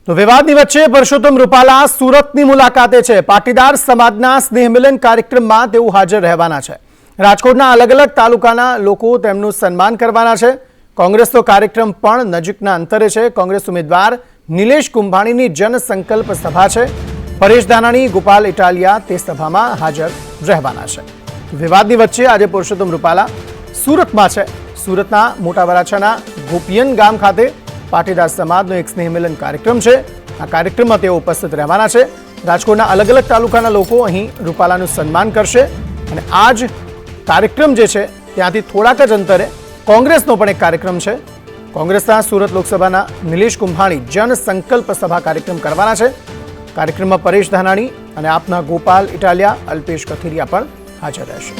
તો વિવાદની વચ્ચે પરસોત્તમ રૂપાલા સુરતની મુલાકાતે છે। પાટીદાર સમાજના સ્નેહમિલન કાર્યક્રમમાં તેઓ હાજર રહેવાના છે। રાજકોટના અલગ અલગ તાલુકાના લોકો તેમનું સન્માન કરવાના છે। કોંગ્રેસનો કાર્યક્રમ પણ નજીકના અંતરે છે। કોંગ્રેસ ઉમેદવાર નિલેશ કુંભાણીની જનસંકલ્પ સભા છે। પરેશ ધાનાણી, ગોપાલ ઇટાલિયા તે સભામાં હાજર રહેવાના છે। વિવાદની વચ્ચે આજે પરસોત્તમ રૂપાલા સુરતમાં છે। સુરતના મોટા વરાછાના ગોપિયન ગામ ખાતે પાટીદાર સમાજનો એક સ્નેહમિલન કાર્યક્રમ છે। આ કાર્યક્રમમાં તેઓ ઉપસ્થિત રહેવાના છે। રાજકોટના અલગ અલગ તાલુકાના લોકો અહીં રૂપાલાનું સન્માન કરશે અને આ જ કાર્યક્રમ જે છે ત્યાંથી થોડાક જ અંતરે કોંગ્રેસનો પણ એક કાર્યક્રમ છે। કોંગ્રેસના સુરત લોકસભાના નિલેશ કુંભાણી જનસંકલ્પ સભા કાર્યક્રમ કરવાના છે। કાર્યક્રમમાં પરેશ ધાનાણી અને આપના ગોપાલ ઇટાલિયા, અલ્પેશ કથિરિયા પણ હાજર રહેશે।